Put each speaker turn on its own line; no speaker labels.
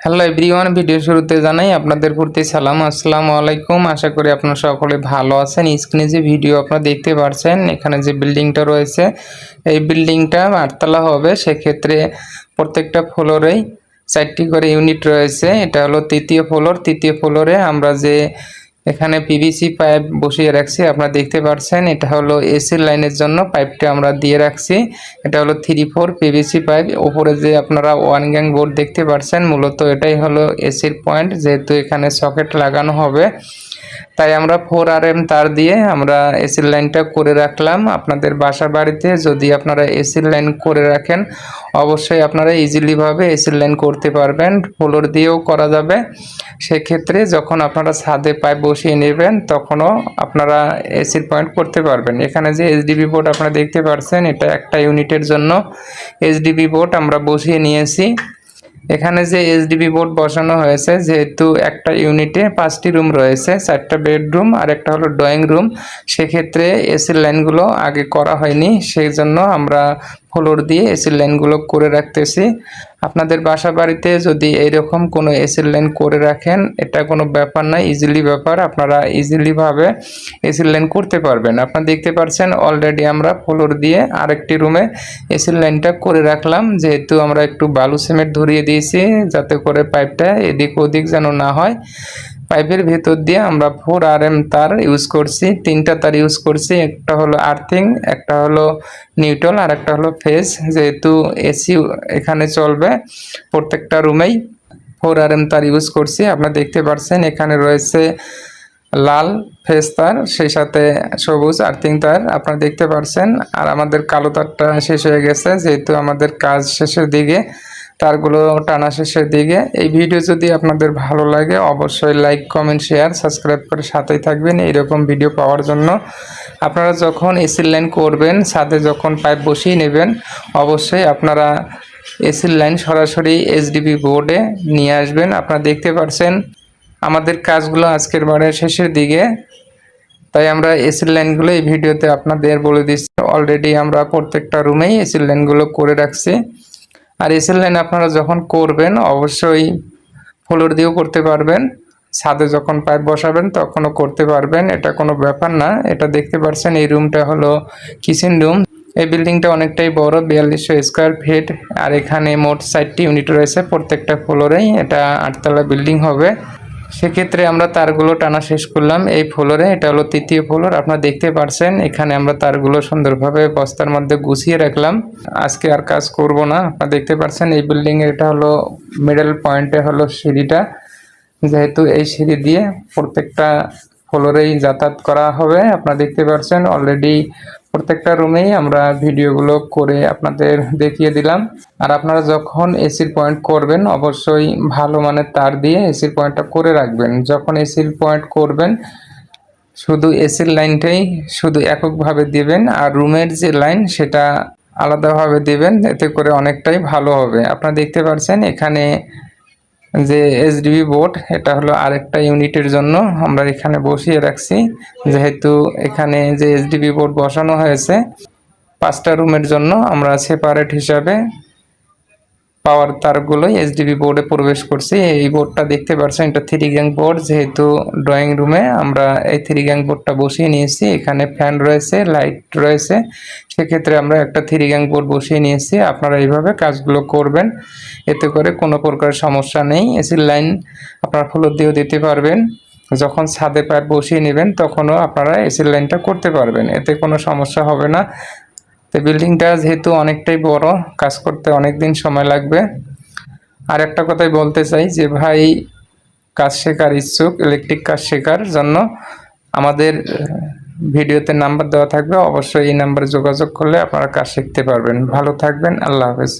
Hello everyone, video শুরুতে জানাই আপনাদের প্রতি সালাম। আসসালামু আলাইকুম। আশা করি আপনারা সকলে ভালো আছেন। স্ক্রিনে যে ভিডিও আপনারা দেখতে পাচ্ছেন, এখানে যে বিল্ডিংটা রয়েছে, এই বিল্ডিংটা 8 তলা হবে। সেক্ষেত্রে প্রত্যেকটা ফ্লোরেই 4টি করে ইউনিট রয়েছে। এটা হলো তৃতীয় ফ্লোর। তৃতীয় ফ্লোরে আমরা যে এখানে পিভিসি পাইপ বসিয়ে রাখছি, আপনারা দেখতে পাচ্ছেন। এটা হলো এসির লাইনের জন্য পাইপটা আমরা দিয়ে রাখছি। এটা হলো 3-4 পিভিসি পাইপ। উপরে যে আপনারা ওয়ান গ্যাং বোর্ড দেখতে পাচ্ছেন, মূলত এটাই হলো এসির পয়েন্ট। যেহেতু এখানে সকেট লাগানো হবে, তাই আমরা 4RM তার দিয়ে আমরা এসির লাইনটা করে রাখলাম। আপনাদের বাসা বাড়িতে যদি আপনারা এসির লাইন করে রাখেন, অবশ্যই আপনারা ইজিলিভাবে এসির লাইন করতে পারবেন। ফ্লোর দিয়েও করা যাবে। সেক্ষেত্রে যখন আপনারা ছাদে পাইপ বসিয়ে নেবেন, তখনও আপনারা এসির পয়েন্ট করতে পারবেন। এখানে যে এইচডিবি বোর্ড আপনারা দেখতে পাচ্ছেন, এটা একটা ইউনিটের জন্য এইচডিবি বোর্ড আমরা বসিয়ে নিয়েছি। এখানে যে এইচডিবি বোর্ড বসানো হয়েছে, যেহেতু একটা ইউনিটে 5টি রুম রয়েছে, 4টা বেডরুম আর একটা হলো ড্রয়িং রুম, সেক্ষেত্রে এসির লাইনগুলো আগে করা হয়নি। সেই জন্য আমরা ফ্লোর দিয়ে এসির লাইনগুলো করে রাখতেছি। আপনাদের বাসা বাড়িতে যদি এইরকম কোনো এসির লাইন করে রাখেন, এটা কোনো ব্যাপার নয়, ইজিলি ব্যাপার। আপনারা ইজিলিভাবে এসির লাইন করতে পারবেন। আপনারা দেখতে পাচ্ছেন অলরেডি আমরা ফ্লোর দিয়ে আরেকটি রুমে এসির লাইনটা করে রাখলাম। যেহেতু আমরা একটু বালু সিমেন্ট ধরিয়ে দিয়েছি, যাতে করে পাইপটা এদিক ওদিক যেন না হয়। পাইপের ভেতর দিয়ে আমরা 4RM তার ইউজ করছি, 3টা তার ইউজ করছি। একটা হলো আর্থিং, একটা হলো নিউট্রাল আর একটা হলো ফেজ। যেহেতু এসি এখানে চলবে প্রত্যেকটা রুমেই, 4RM তার ইউজ করছি। আপনারা দেখতে পাচ্ছেন এখানে রয়েছে লাল ফেজ তার, সেই সাথে সবুজ আর্থিং তার আপনারা দেখতে পাচ্ছেন। আর আমাদের কালো তারটা শেষ হয়ে গেছে, যেহেতু আমাদের কাজ শেষের দিকে, তারগুলো টানা শেষের দিকে। এই ভিডিও যদি আপনাদের ভালো লাগে, অবশ্যই লাইক, কমেন্ট, শেয়ার, সাবস্ক্রাইব করে সাথেই থাকবেন এইরকম ভিডিও পাওয়ার জন্য। আপনারা যখন এসির লাইন করবেন, ছাদে যখন পাইপ বসিয়ে নেবেন, অবশ্যই আপনারা এসির লাইন সরাসরি এইচডিবি বোর্ডে নিয়ে আসবেন। আপনারা দেখতে পাচ্ছেন আমাদের কাজগুলো আজকের বারের শেষের দিকে, তাই আমরা এসির লাইনগুলো এই ভিডিওতে আপনাদের বলে দিচ্ছি। অলরেডি আমরা প্রত্যেকটা রুমেই এসির লাইনগুলো করে রাখছি। আর এসির লাইন আপনারা যখন করবেন, অবশ্যই ফ্লোর দিয়েও করতে পারবেন। ছাদে যখন পাইপ বসাবেন তখনও করতে পারবেন, এটা কোনো ব্যাপার না। এটা দেখতে পাচ্ছেন এই রুমটা হলো কিচেন রুম। এই বিল্ডিংটা অনেকটাই বড়, 4200 স্কোয়ার ফিট। আর এখানে মোট 4টি ইউনিট রয়েছে প্রত্যেকটা ফ্লোরেই। এটা 8 তলা বিল্ডিং হবে। সেক্ষেত্রে আমরা তারগুলো টানা শেষ করলাম এই ফ্লোরে। এটা হলো তৃতীয় ফ্লোর। আপনারা দেখতে পাচ্ছেন এখানে আমরা তারগুলো সুন্দরভাবে বস্তার মধ্যে গুছিয়ে রাখলাম। আজকে আর কাজ করব না। আপনারা দেখতে পাচ্ছেন এই বিল্ডিং এর এটা হলো মিডল পয়েন্টে হলো সিঁড়িটা। যেহেতু এই সিঁড়ি দিয়ে প্রত্যেকটা ফ্লোরেই যাতায়াত করা হবে। আপনারা দেখতে পাচ্ছেন অলরেডি প্রত্যেকটা রুমেই আমরা ভিডিওগুলো করে আপনাদের দেখিয়ে দিলাম। আর আপনারা যখন এসির পয়েন্ট করবেন, অবশ্যই ভালো মানের তার দিয়ে এসির পয়েন্টটা করে রাখবেন। যখন এসির পয়েন্ট করবেন, শুধু এসির লাইনটাই শুধু এককভাবে দিবেন, আর রুমের যে লাইন সেটা আলাদাভাবে দিবেন। এতে করে অনেকটাই ভালো হবে। আপনারা দেখতে পাচ্ছেন এখানে যে এইচডিবি বোর্ড, এটা হলো আরেকটা ইউনিটের জন্য আমরা এখানে বসিয়ে রাখছি। যেহেতু এখানে যে এইচডিবি বোর্ড বসানো হয়েছে 5টা রুমের জন্য, আমরা সেপারেট হিসাবে পাওয়ার তারগুলো এইচডিবি বোর্ডে প্রবেশ করছি। এই বোর্ডটা দেখতে পাচ্ছেন, এটা 3 গ্যাং বোর্ড। যেহেতু ড্রয়িং রুমে আমরা এই 3 গ্যাং বোর্ডটা বসিয়ে নিয়েছি। এখানে ফ্যান রয়েছে, লাইট রয়েছে, সেক্ষেত্রে আমরা একটা 3 গ্যাং বোর্ড বসিয়ে নিয়েছি। আপনারা এইভাবে কাজগুলো করবেন, এতে করে কোনো প্রকার সমস্যা নেই। এসির লাইন আপনারা ফ্লোর দিয়েও দিতে পারবেন। যখন ছাদে পাইপ বসিয়ে নেবেন, তখনও আপনারা এসির লাইনটা করতে পারবেন, এতে কোনো সমস্যা হবে না। তো বিল্ডিংটা যেহেতু অনেকটাই বড়, কাজ করতে অনেক দিন সময় লাগবে। আর একটা কথাই বলতে চাই যে ভাই, কাজ শেখার ইচ্ছুক, ইলেকট্রিক কাজ শেখার জন্য আমাদের ভিডিওতে নাম্বার দেওয়া থাকবে। অবশ্যই এই নাম্বারে যোগাযোগ করলে আপনারা কাজ শিখতে পারবেন। ভালো থাকবেন। আল্লাহ হাফেজ।